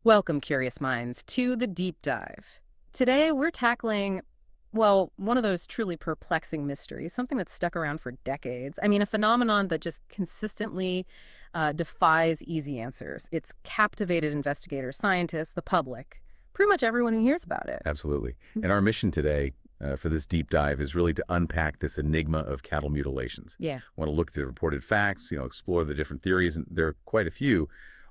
Welcome, curious minds, to the deep dive. Today, we're tackling, well, one of those truly perplexing mysteries, something that's stuck around for decades. I mean, a phenomenon that just consistently defies easy answers. It's captivated investigators, scientists, the public, pretty much everyone who hears about it. Absolutely. Mhm. And our mission today for this deep dive is really to unpack this enigma of cattle mutilations. Yeah. Want to look at the reported facts, explore the different theories, and there are quite a few.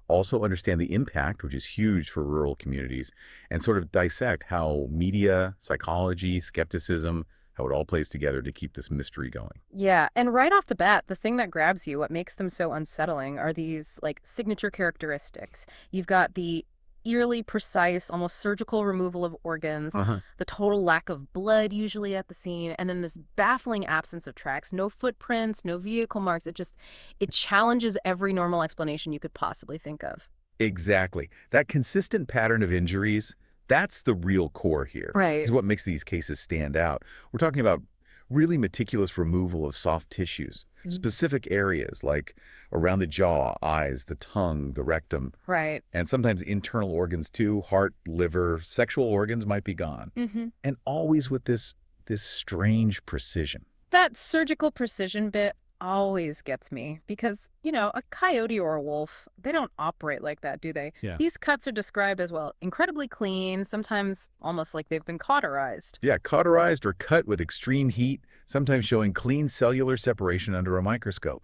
Also understand the impact, which is huge for rural communities, and sort of dissect how media, psychology, skepticism, how it all plays together to keep this mystery going. Yeah, and right off the bat, the thing that grabs you, what makes them so unsettling, are these like signature characteristics. You've got the eerily precise, almost surgical removal of organs, Uh-huh. the total lack of blood usually at the scene, and then this baffling absence of tracks, no footprints, no vehicle marks. It challenges every normal explanation you could possibly think of. Exactly. That consistent pattern of injuries, that's the real core here. Right. Is what makes these cases stand out. We're talking about really meticulous removal of soft tissues, Mhm. specific areas like around the jaw, eyes, the tongue, the rectum, Right. and sometimes internal organs too, heart, liver, sexual organs might be gone. Hmm. And always with this strange precision. That surgical precision bit always gets me because, a coyote or a wolf, they don't operate like that, do they? Yeah. These cuts are described as, well, incredibly clean, sometimes almost like they've been cauterized. Yeah, cauterized or cut with extreme heat, sometimes showing clean cellular separation under a microscope.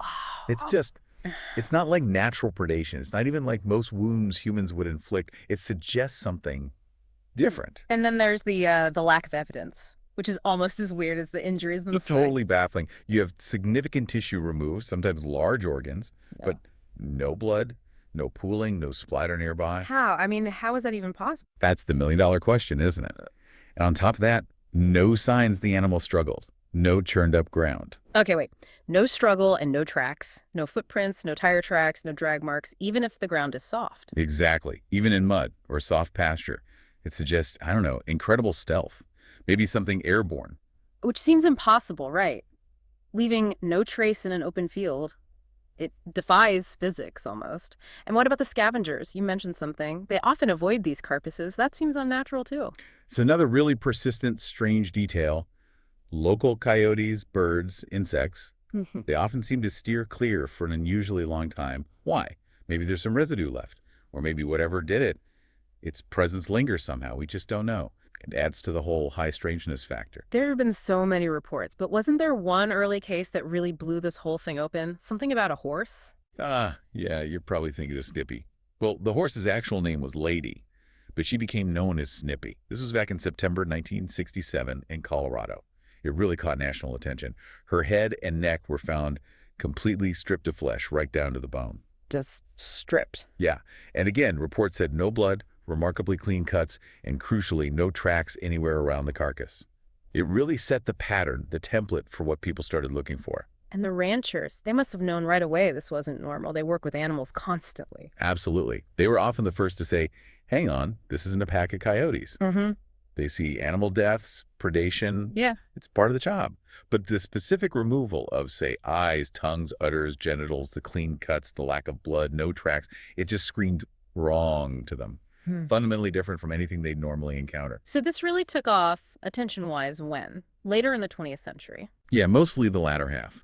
It's Oh. just It's not like natural predation. It's not even like most wounds humans would inflict. It suggests something different. And then there's the lack of evidence, which is almost as weird as the injuries It's themselves. totally baffling. You have significant tissue removed, sometimes large organs, Yeah. but no blood, no pooling, no splatter nearby. How? I mean, how is that even possible? That's the million-dollar question, isn't it? And on top of that, no signs the animal struggled. No churned up ground. Okay, wait. No struggle and no tracks, no footprints, no tire tracks, no drag marks, even if the ground is soft. Exactly. Even in mud or soft pasture. It suggests, I don't know, incredible stealth. Maybe something airborne. Which seems impossible, right? Leaving no trace in an open field. It defies physics almost. And what about the scavengers? You mentioned something. They often avoid these carcasses. That seems unnatural too. It's another really persistent, strange detail. Local coyotes, birds, insects, they often seem to steer clear for an unusually long time. Why? Maybe there's some residue left. Or maybe whatever did it, its presence lingers somehow. We just don't know. It adds to the whole high strangeness factor. There have been so many reports, but wasn't there one early case that really blew this whole thing open? Something about a horse? Yeah, you're probably thinking of Snippy. Well, the horse's actual name was Lady, but she became known as Snippy. This was back in September 1967 in Colorado. It really caught national attention. Her head and neck were found completely stripped of flesh, right down to the bone. Just stripped. Yeah, and again, reports said no blood, remarkably clean cuts, and crucially, no tracks anywhere around the carcass. It really set the pattern, the template for what people started looking for. And the ranchers, they must have known right away this wasn't normal. They work with animals constantly. Absolutely. They were often the first to say, hang on, this isn't a pack of coyotes. Mm-hmm. They see animal deaths, predation. Yeah. It's part of the job. But the specific removal of, say, eyes, tongues, udders, genitals, the clean cuts, the lack of blood, no tracks, it just screamed wrong to them. Fundamentally different from anything they'd normally encounter. So this really took off, attention-wise, when? Later in the 20th century. Yeah, mostly the latter half,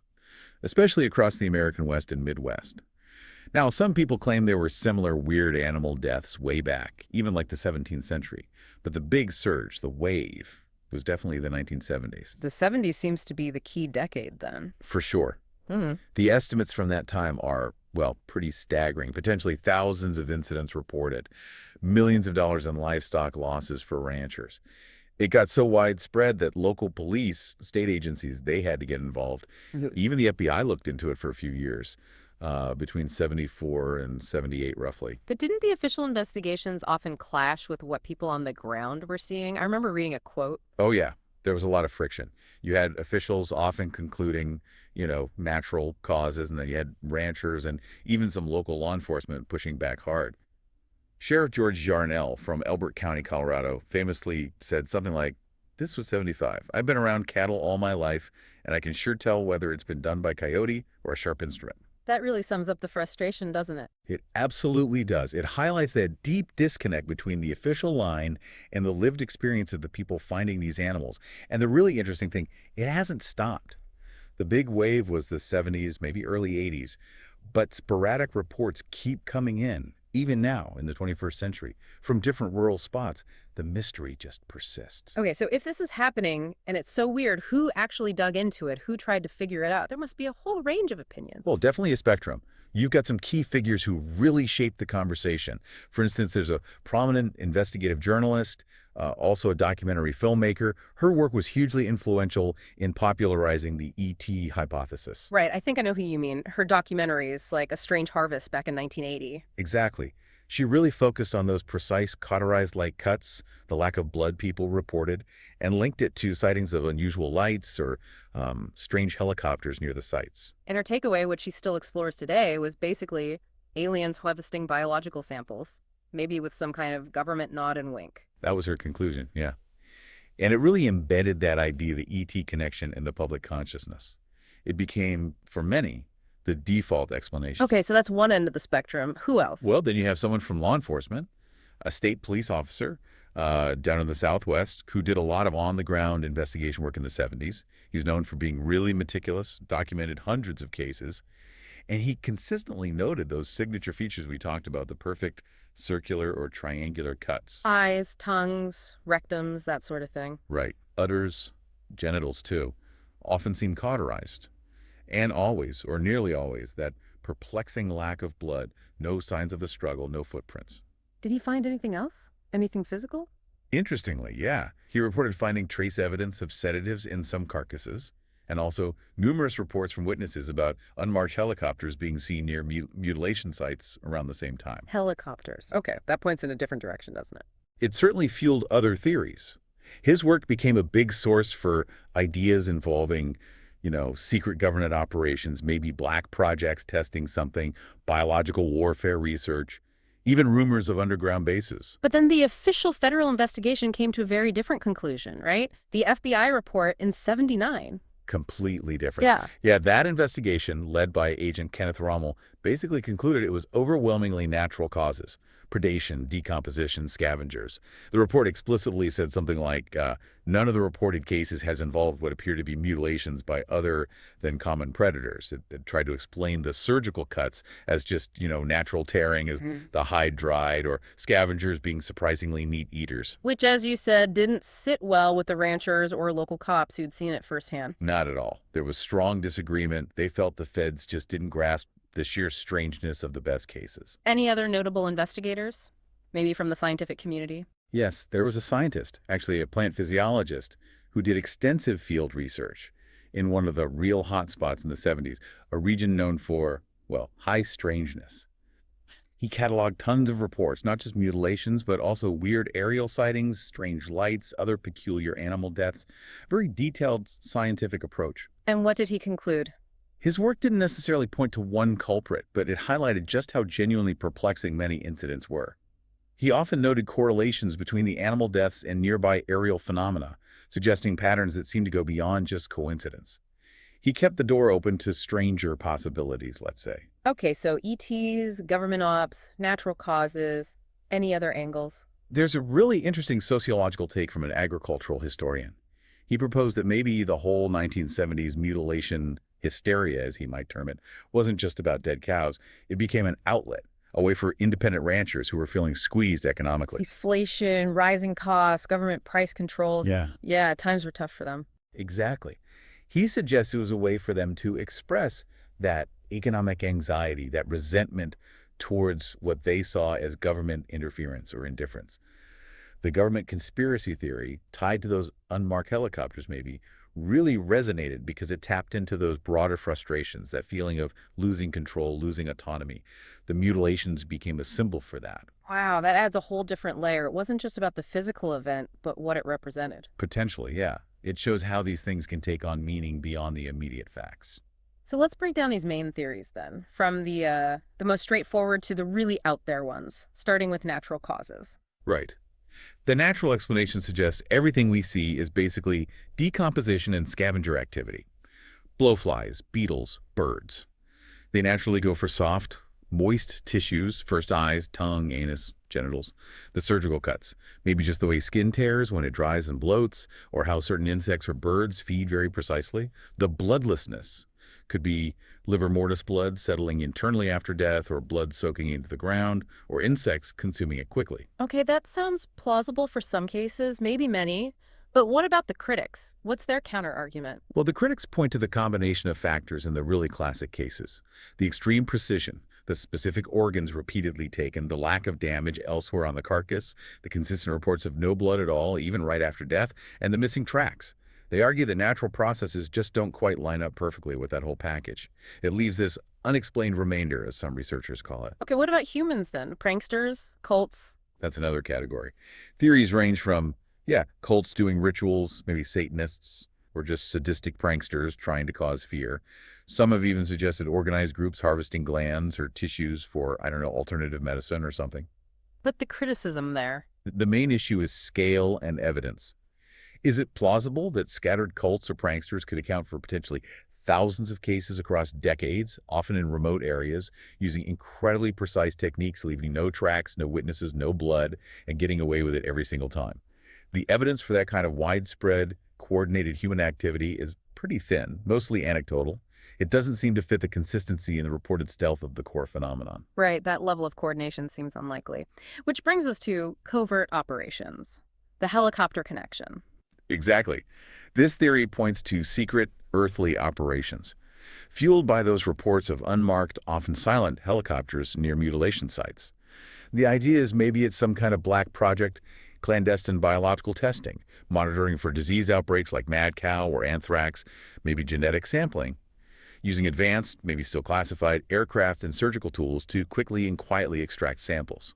especially across the American West and Midwest. Now, some people claim there were similar weird animal deaths way back, even like the 17th century. But the big surge, the wave, was definitely the 1970s. The 70s seems to be the key decade then. For sure. Hmm. The estimates from that time are, well, pretty staggering. Potentially thousands of incidents reported, millions of dollars in livestock losses for ranchers. It got so widespread that local police, state agencies, they had to get involved. Even the FBI looked into it for a few years, between 74 and 78 roughly. But didn't the official investigations often clash with what people on the ground were seeing? I remember reading a quote. Oh, yeah. There was a lot of friction. You had officials often concluding, natural causes, and then you had ranchers and even some local law enforcement pushing back hard. Sheriff George Yarnell from Elbert County, Colorado, famously said something like, "This was 75. I've been around cattle all my life, and I can sure tell whether it's been done by coyote or a sharp instrument." That really sums up the frustration, doesn't it? It absolutely does. It highlights that deep disconnect between the official line and the lived experience of the people finding these animals. And the really interesting thing, it hasn't stopped. The big wave was the 70s, maybe early 80s, but sporadic reports keep coming in, even now in the 21st century, from different rural spots. The mystery just persists. Okay, so if this is happening and it's so weird, who actually dug into it? Who tried to figure it out? There must be a whole range of opinions. Well, definitely a spectrum. You've got some key figures who really shaped the conversation. For instance, there's a prominent investigative journalist, also a documentary filmmaker. Her work was hugely influential in popularizing the ET hypothesis. Right, I think I know who you mean. Her documentaries, like A Strange Harvest back in 1980. Exactly. She really focused on those precise cauterized-like cuts, the lack of blood people reported, and linked it to sightings of unusual lights or strange helicopters near the sites. And her takeaway, which she still explores today, was basically aliens harvesting biological samples, maybe with some kind of government nod and wink. That was her conclusion, yeah. And it really embedded that idea, the ET connection, in the public consciousness. It became, for many, the default explanation. Okay, so that's one end of the spectrum. Who else? Well, then you have someone from law enforcement, a state police officer down in the Southwest who did a lot of on-the-ground investigation work in the 70s. He was known for being really meticulous, documented hundreds of cases, and he consistently noted those signature features we talked about, the perfect circular or triangular cuts. Eyes, tongues, rectums, that sort of thing. Right. Udders, genitals too, often seem cauterized. And always, or nearly always, that perplexing lack of blood, no signs of the struggle, no footprints. Did he find anything else? Anything physical? Interestingly, yeah, he reported finding trace evidence of sedatives in some carcasses, and also numerous reports from witnesses about unmarked helicopters being seen near mutilation sites around the same time. Helicopters. Okay, that points in a different direction, doesn't it? It certainly fueled other theories. His work became a big source for ideas involving, secret government operations, maybe black projects testing something, biological warfare research, even rumors of underground bases. But then the official federal investigation came to a very different conclusion, right? The FBI report in 79. Completely different. Yeah. Yeah, that investigation, led by Agent Kenneth Rommel, basically concluded it was overwhelmingly natural causes: predation, decomposition, scavengers. The report explicitly said something like, none of the reported cases has involved what appear to be mutilations by other than common predators. It tried to explain the surgical cuts as just, natural tearing as the hide dried, or scavengers being surprisingly neat eaters. Which, as you said, didn't sit well with the ranchers or local cops who'd seen it firsthand. Not at all. There was strong disagreement. They felt the feds just didn't grasp the sheer strangeness of the best cases. Any other notable investigators? Maybe from the scientific community? Yes, there was a scientist, actually a plant physiologist, who did extensive field research in one of the real hotspots in the 70s, a region known for, well, high strangeness. He cataloged tons of reports, not just mutilations, but also weird aerial sightings, strange lights, other peculiar animal deaths. Very detailed scientific approach. And what did he conclude? His work didn't necessarily point to one culprit, but it highlighted just how genuinely perplexing many incidents were. He often noted correlations between the animal deaths and nearby aerial phenomena, suggesting patterns that seemed to go beyond just coincidence. He kept the door open to stranger possibilities, let's say. Okay, so ETs, government ops, natural causes, any other angles? There's a really interesting sociological take from an agricultural historian. He proposed that maybe the whole 1970s mutilation hysteria, as he might term it, wasn't just about dead cows. It became an outlet, a way for independent ranchers who were feeling squeezed economically. Inflation, rising costs, government price controls. Yeah, times were tough for them. Exactly. He suggests it was a way for them to express that economic anxiety, that resentment towards what they saw as government interference or indifference. The government conspiracy theory, tied to those unmarked helicopters maybe, really resonated because it tapped into those broader frustrations, that feeling of losing control, losing autonomy. The mutilations became a symbol for that. Wow, that adds a whole different layer. It wasn't just about the physical event, but what it represented. Potentially, yeah. It shows how these things can take on meaning beyond the immediate facts. So let's break down these main theories then, from the most straightforward to the really out there ones, starting with natural causes. Right. The natural explanation suggests everything we see is basically decomposition and scavenger activity. Blowflies, beetles, birds. They naturally go for soft, moist tissues, first eyes, tongue, anus, genitals. The surgical cuts, maybe just the way skin tears when it dries and bloats, or how certain insects or birds feed very precisely. The bloodlessness could be livor mortis blood settling internally after death, or blood soaking into the ground, or insects consuming it quickly. Okay, that sounds plausible for some cases, maybe many. But what about the critics? What's their counter-argument? Well, the critics point to the combination of factors in the really classic cases. The extreme precision, the specific organs repeatedly taken, the lack of damage elsewhere on the carcass, the consistent reports of no blood at all, even right after death, and the missing tracks. They argue that natural processes just don't quite line up perfectly with that whole package. It leaves this unexplained remainder, as some researchers call it. Okay, what about humans then? Pranksters? Cults? That's another category. Theories range from, yeah, cults doing rituals, maybe Satanists, or just sadistic pranksters trying to cause fear. Some have even suggested organized groups harvesting glands or tissues for, I don't know, alternative medicine or something. But the criticism there. The main issue is scale and evidence. Is it plausible that scattered cults or pranksters could account for potentially thousands of cases across decades, often in remote areas, using incredibly precise techniques, leaving no tracks, no witnesses, no blood, and getting away with it every single time? The evidence for that kind of widespread, coordinated human activity is pretty thin, mostly anecdotal. It doesn't seem to fit the consistency and the reported stealth of the core phenomenon. Right, that level of coordination seems unlikely. Which brings us to covert operations, the helicopter connection. Exactly. This theory points to secret, earthly operations, fueled by those reports of unmarked, often silent helicopters near mutilation sites. The idea is maybe it's some kind of black project, clandestine biological testing, monitoring for disease outbreaks like mad cow or anthrax, maybe genetic sampling, using advanced, maybe still classified, aircraft and surgical tools to quickly and quietly extract samples.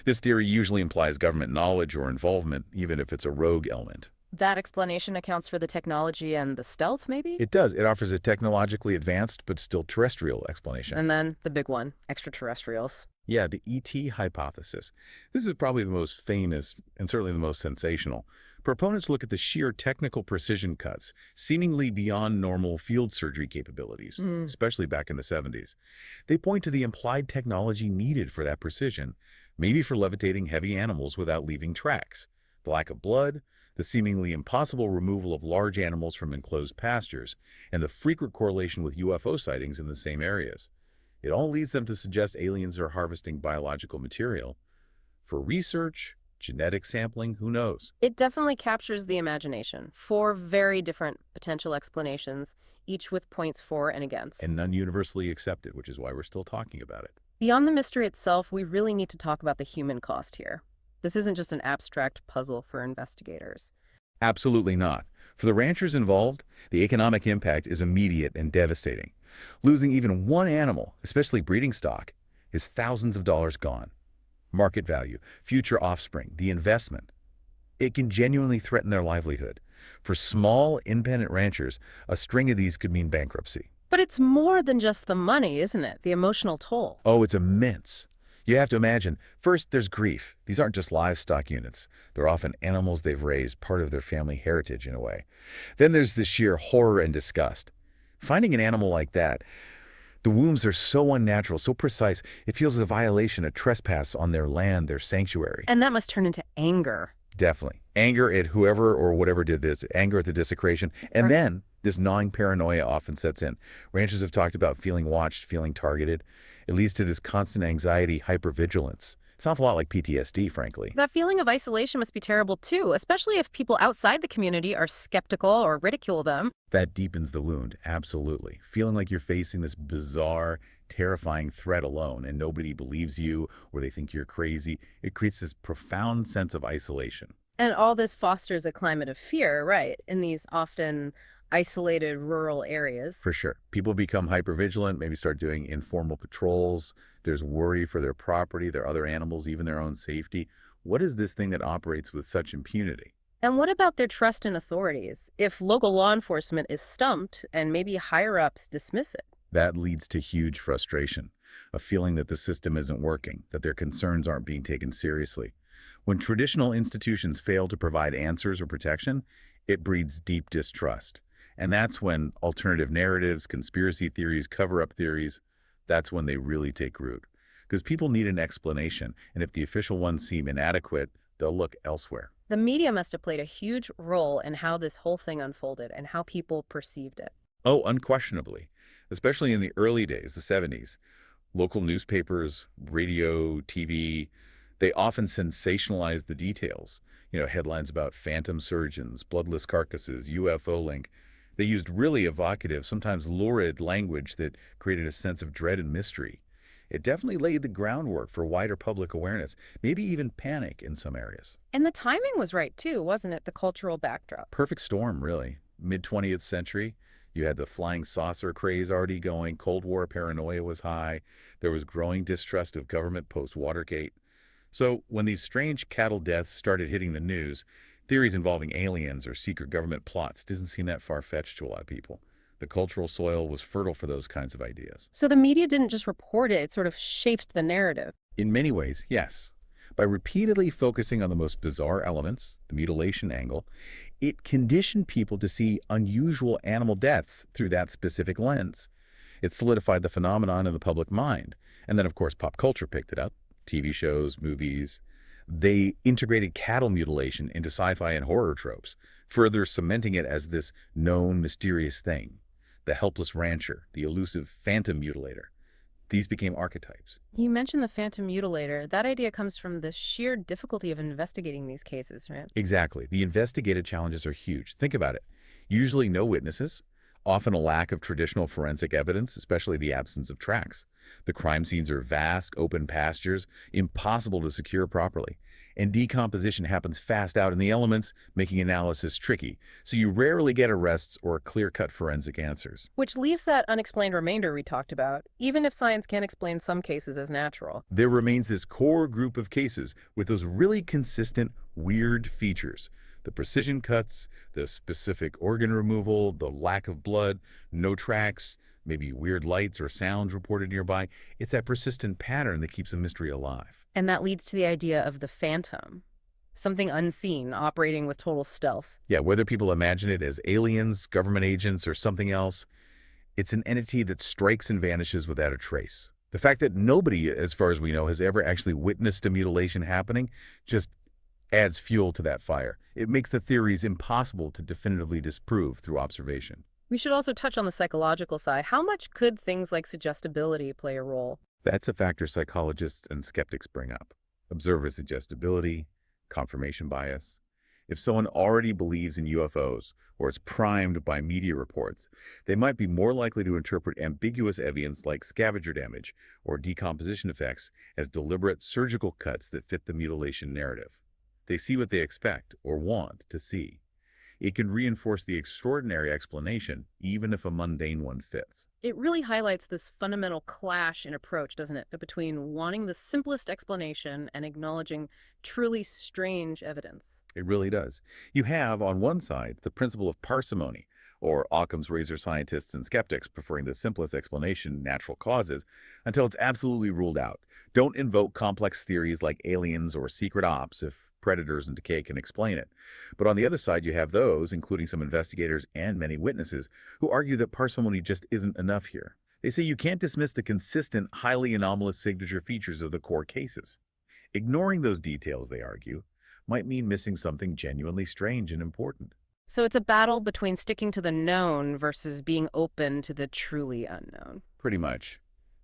This theory usually implies government knowledge or involvement, even if it's a rogue element. That explanation accounts for the technology and the stealth, maybe? It does. It offers a technologically advanced but still terrestrial explanation. And then the big one, extraterrestrials. Yeah, the ET hypothesis. This is probably the most famous and certainly the most sensational. Proponents look at the sheer technical precision cuts, seemingly beyond normal field surgery capabilities, especially back in the 70s. They point to the implied technology needed for that precision, maybe for levitating heavy animals without leaving tracks. The lack of blood, the seemingly impossible removal of large animals from enclosed pastures, and the frequent correlation with UFO sightings in the same areas. It all leads them to suggest aliens are harvesting biological material. For research, genetic sampling, who knows? It definitely captures the imagination. Four very different potential explanations, each with points for and against. And none universally accepted, which is why we're still talking about it. Beyond the mystery itself, we really need to talk about the human cost here. This isn't just an abstract puzzle for investigators. Absolutely not. For the ranchers involved, the economic impact is immediate and devastating. Losing even one animal, especially breeding stock, is thousands of dollars gone. Market value, future offspring, the investment. It can genuinely threaten their livelihood. For small, independent ranchers, a string of these could mean bankruptcy. But it's more than just the money, isn't it? The emotional toll. Oh, it's immense. You have to imagine, first, there's grief. These aren't just livestock units. They're often animals they've raised, part of their family heritage in a way. Then there's the sheer horror and disgust. Finding an animal like that, the wounds are so unnatural, so precise, it feels a violation, a trespass on their land, their sanctuary. And that must turn into anger. Definitely. Anger at whoever or whatever did this, anger at the desecration, and then this gnawing paranoia often sets in. Ranchers have talked about feeling watched, feeling targeted. It leads to this constant anxiety, hypervigilance. It sounds a lot like PTSD, frankly. That feeling of isolation must be terrible too, especially if people outside the community are skeptical or ridicule them. That deepens the wound, absolutely. Feeling like you're facing this bizarre, terrifying threat alone and nobody believes you or they think you're crazy. It creates this profound sense of isolation. And all this fosters a climate of fear, right, in these often isolated rural areas. For sure. People become hypervigilant, maybe start doing informal patrols. There's worry for their property, their other animals, even their own safety. What is this thing that operates with such impunity? And what about their trust in authorities? If local law enforcement is stumped and maybe higher-ups dismiss it? That leads to huge frustration, a feeling that the system isn't working, that their concerns aren't being taken seriously. When traditional institutions fail to provide answers or protection, it breeds deep distrust. And that's when alternative narratives, conspiracy theories, cover-up theories, That's when they really take root. Because people need an explanation, and if the official ones seem inadequate, they'll look elsewhere. The media must have played a huge role in how this whole thing unfolded and how people perceived it. Oh, unquestionably. Especially in the early days, the 70s. Local newspapers, radio, TV, they often sensationalized the details. Headlines about phantom surgeons, bloodless carcasses, UFO link. They used really evocative, sometimes lurid language that created a sense of dread and mystery. It definitely laid the groundwork for wider public awareness, maybe even panic in some areas. And the timing was right too, wasn't it? The cultural backdrop. Perfect storm, really. Mid-20th century, you had the flying saucer craze already going, Cold War paranoia was high, there was growing distrust of government post-Watergate. So when these strange cattle deaths started hitting the news, theories involving aliens or secret government plots didn't seem that far-fetched to a lot of people. The cultural soil was fertile for those kinds of ideas. So the media didn't just report it, it sort of shaped the narrative. In many ways, yes. By repeatedly focusing on the most bizarre elements, the mutilation angle, it conditioned people to see unusual animal deaths through that specific lens. It solidified the phenomenon in the public mind. And then, of course, pop culture picked it up. TV shows, movies. They integrated cattle mutilation into sci-fi and horror tropes, further cementing it as this known, mysterious thing. The helpless rancher, the elusive phantom mutilator. These became archetypes. You mentioned the phantom mutilator. That idea comes from the sheer difficulty of investigating these cases, right? Exactly. The investigative challenges are huge. Think about it. Usually no witnesses, often a lack of traditional forensic evidence, especially the absence of tracks. The crime scenes are vast, open pastures, impossible to secure properly. And decomposition happens fast out in the elements, making analysis tricky. So you rarely get arrests or clear-cut forensic answers. Which leaves that unexplained remainder we talked about, even if science can explain some cases as natural. There remains this core group of cases with those really consistent, weird features. The precision cuts, the specific organ removal, the lack of blood, no tracks, maybe weird lights or sounds reported nearby. It's that persistent pattern that keeps a mystery alive. And that leads to the idea of the phantom, something unseen, operating with total stealth. Yeah, whether people imagine it as aliens, government agents, or something else, it's an entity that strikes and vanishes without a trace. The fact that nobody, as far as we know, has ever actually witnessed a mutilation happening just adds fuel to that fire. It makes the theories impossible to definitively disprove through observation. We should also touch on the psychological side. How much could things like suggestibility play a role? That's a factor psychologists and skeptics bring up. Observer suggestibility, confirmation bias. If someone already believes in UFOs or is primed by media reports, they might be more likely to interpret ambiguous evidence like scavenger damage or decomposition effects as deliberate surgical cuts that fit the mutilation narrative. They see what they expect or want to see. It can reinforce the extraordinary explanation, even if a mundane one fits. It really highlights this fundamental clash in approach, doesn't it, between wanting the simplest explanation and acknowledging truly strange evidence. It really does. You have, on one side, the principle of parsimony, or Occam's razor scientists and skeptics preferring the simplest explanation, natural causes, until it's absolutely ruled out. Don't invoke complex theories like aliens or secret ops if predators and decay can explain it. But on the other side, you have those, including some investigators and many witnesses, who argue that parsimony just isn't enough here. They say you can't dismiss the consistent, highly anomalous signature features of the core cases. Ignoring those details, they argue, might mean missing something genuinely strange and important. So it's a battle between sticking to the known versus being open to the truly unknown. Pretty much.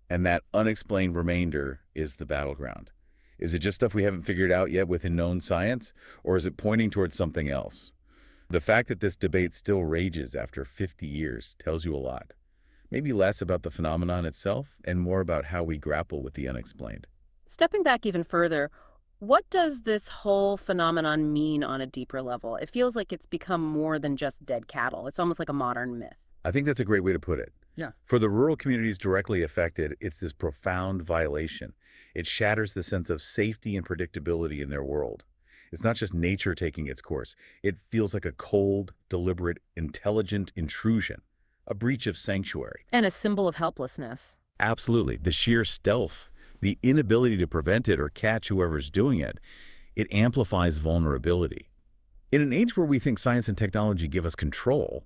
And that unexplained remainder is the battleground. Is it just stuff we haven't figured out yet within known science, or is it pointing towards something else? The fact that this debate still rages after 50 years tells you a lot. Maybe less about the phenomenon itself and more about how we grapple with the unexplained. Stepping back even further, what does this whole phenomenon mean on a deeper level? It feels like it's become more than just dead cattle. It's almost like a modern myth. I think that's a great way to put it. Yeah. For the rural communities directly affected, it's this profound violation. It shatters the sense of safety and predictability in their world. It's not just nature taking its course. It feels like a cold, deliberate, intelligent intrusion, a breach of sanctuary. And a symbol of helplessness. Absolutely. The sheer stealth, the inability to prevent it or catch whoever's doing it, it amplifies vulnerability. In an age where we think science and technology give us control,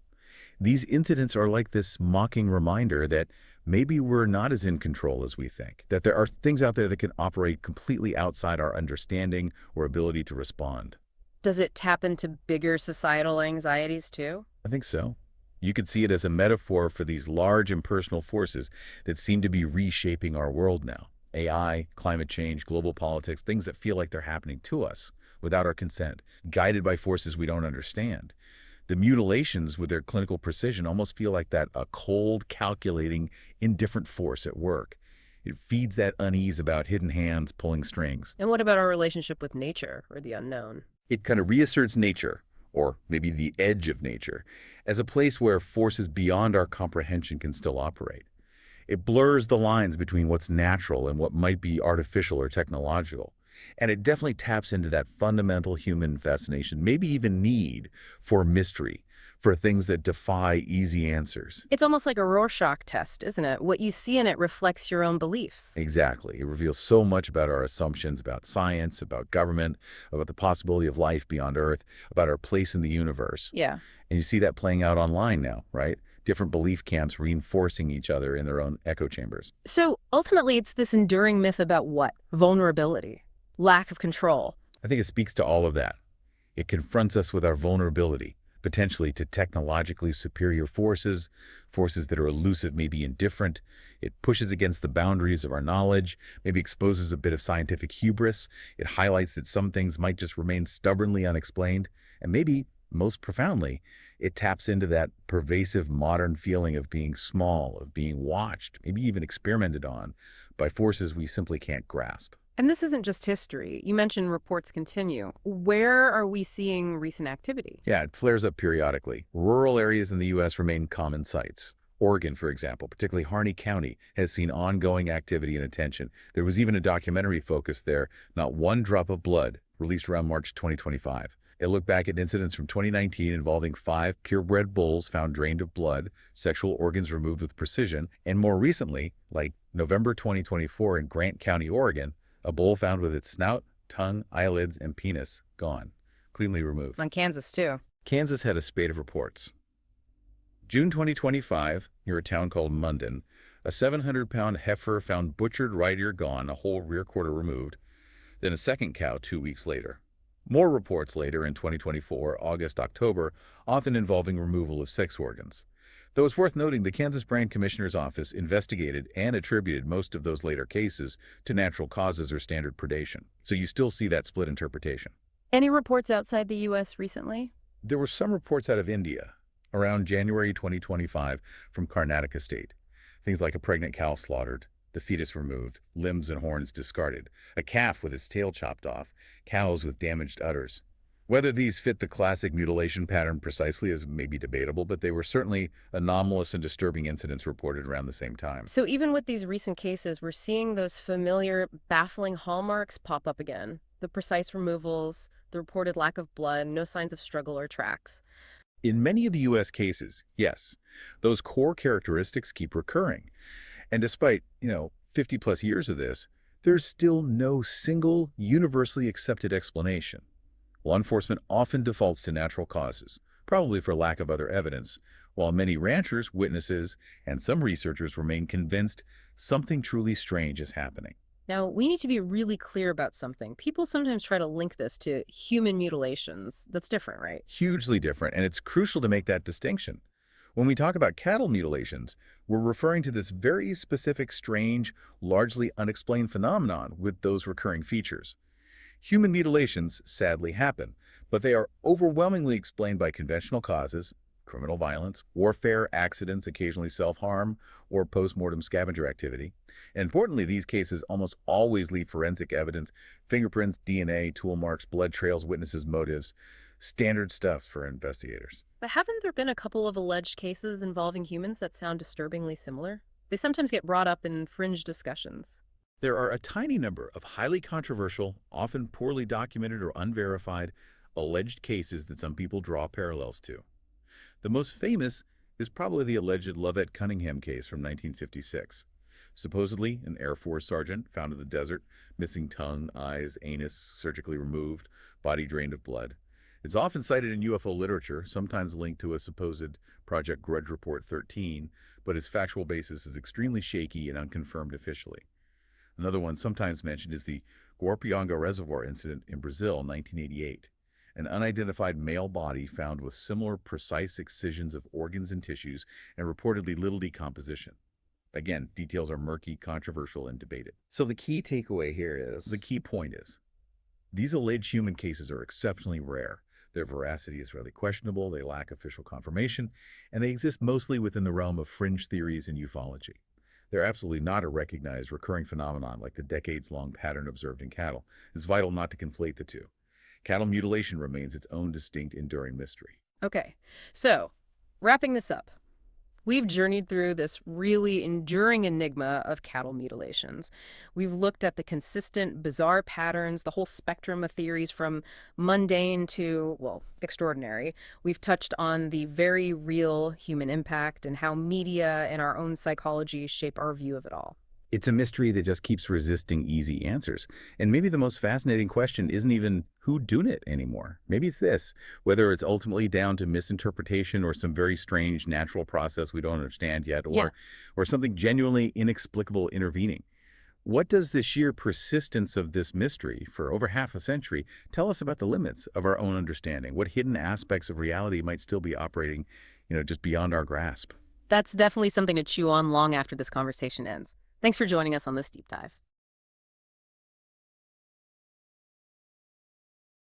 these incidents are like this mocking reminder that maybe we're not as in control as we think, that there are things out there that can operate completely outside our understanding or ability to respond. Does it tap into bigger societal anxieties too? I think so. You could see it as a metaphor for these large impersonal forces that seem to be reshaping our world now. AI, climate change, global politics, things that feel like they're happening to us without our consent, guided by forces we don't understand. The mutilations, with their clinical precision, almost feel like that a cold, calculating, indifferent force at work. It feeds that unease about hidden hands pulling strings. And what about our relationship with nature or the unknown? It kind of reasserts nature, or maybe the edge of nature, as a place where forces beyond our comprehension can still operate. It blurs the lines between what's natural and what might be artificial or technological. And it definitely taps into that fundamental human fascination, maybe even need for mystery, for things that defy easy answers. It's almost like a Rorschach test, isn't it? What you see in it reflects your own beliefs. Exactly. It reveals so much about our assumptions, about science, about government, about the possibility of life beyond Earth, about our place in the universe. Yeah. And you see that playing out online now, right? Different belief camps reinforcing each other in their own echo chambers. So ultimately, it's this enduring myth about what? Vulnerability, lack of control. I think it speaks to all of that. It confronts us with our vulnerability, potentially to technologically superior forces, forces that are elusive, maybe indifferent. It pushes against the boundaries of our knowledge, maybe exposes a bit of scientific hubris. It highlights that some things might just remain stubbornly unexplained, and maybe, most profoundly, it taps into that pervasive modern feeling of being small, of being watched, maybe even experimented on by forces we simply can't grasp. And this isn't just history. You mentioned reports continue. Where are we seeing recent activity? Yeah, it flares up periodically. Rural areas in the U.S. remain common sites. Oregon, for example, particularly Harney County, has seen ongoing activity and attention. There was even a documentary focused there, Not One Drop of Blood, released around March 2025. It looked back at incidents from 2019 involving 5 purebred bulls found drained of blood, sexual organs removed with precision, and more recently, like November 2024 in Grant County, Oregon, a bull found with its snout, tongue, eyelids, and penis gone, cleanly removed. On Kansas, too. Kansas had a spate of reports. June 2025, near a town called Munden, a 700-pound heifer found butchered right ear gone, a whole rear quarter removed, then a second cow 2 weeks later. More reports later in 2024, August, October, often involving removal of sex organs. Though it's worth noting, the Kansas Brand Commissioner's Office investigated and attributed most of those later cases to natural causes or standard predation. So you still see that split interpretation. Any reports outside the U.S. recently? There were some reports out of India around January 2025 from Karnataka State. Things like a pregnant cow slaughtered, the fetus removed, limbs and horns discarded, a calf with its tail chopped off, cows with damaged udders. Whether these fit the classic mutilation pattern precisely is maybe debatable, but they were certainly anomalous and disturbing incidents reported around the same time. So even with these recent cases, we're seeing those familiar, baffling hallmarks pop up again. The precise removals, the reported lack of blood, no signs of struggle or tracks. In many of the U.S. cases, yes, those core characteristics keep recurring. And despite, 50 plus years of this, there's still no single universally accepted explanation. Law enforcement often defaults to natural causes, probably for lack of other evidence, while many ranchers, witnesses, and some researchers remain convinced something truly strange is happening. Now, we need to be really clear about something. People sometimes try to link this to human mutilations. That's different, right? Hugely different, and it's crucial to make that distinction. When we talk about cattle mutilations, we're referring to this very specific, strange, largely unexplained phenomenon with those recurring features. Human mutilations sadly happen, but they are overwhelmingly explained by conventional causes, criminal violence, warfare, accidents, occasionally self-harm, or post-mortem scavenger activity. And importantly, these cases almost always leave forensic evidence, fingerprints, DNA, tool marks, blood trails, witnesses' motives, standard stuff for investigators. But haven't there been a couple of alleged cases involving humans that sound disturbingly similar? They sometimes get brought up in fringe discussions. There are a tiny number of highly controversial, often poorly documented or unverified, alleged cases that some people draw parallels to. The most famous is probably the alleged Lovett Cunningham case from 1956. Supposedly, an Air Force sergeant found in the desert, missing tongue, eyes, anus, surgically removed, body drained of blood. It's often cited in UFO literature, sometimes linked to a supposed Project Grudge Report 13, but its factual basis is extremely shaky and unconfirmed officially. Another one sometimes mentioned is the Guarapiranga Reservoir incident in Brazil, 1988. An unidentified male body found with similar precise excisions of organs and tissues and reportedly little decomposition. Again, details are murky, controversial, and debated. So the key takeaway here The is key point is, these alleged human cases are exceptionally rare. Their veracity is really questionable, they lack official confirmation, and they exist mostly within the realm of fringe theories and ufology. They're absolutely not a recognized recurring phenomenon like the decades-long pattern observed in cattle. It's vital not to conflate the two. Cattle mutilation remains its own distinct, enduring mystery. Okay, so wrapping this up, we've journeyed through this really enduring enigma of cattle mutilations. We've looked at the consistent, bizarre patterns, the whole spectrum of theories from mundane to, well, extraordinary. We've touched on the very real human impact and how media and our own psychology shape our view of it all. It's a mystery that just keeps resisting easy answers. And maybe the most fascinating question isn't even who done it anymore. Maybe it's this, whether it's ultimately down to misinterpretation or some very strange natural process we don't understand yet, Yeah. or something genuinely inexplicable intervening. What does the sheer persistence of this mystery for over half a century tell us about the limits of our own understanding? What hidden aspects of reality might still be operating, just beyond our grasp? That's definitely something to chew on long after this conversation ends. Thanks for joining us on this deep dive.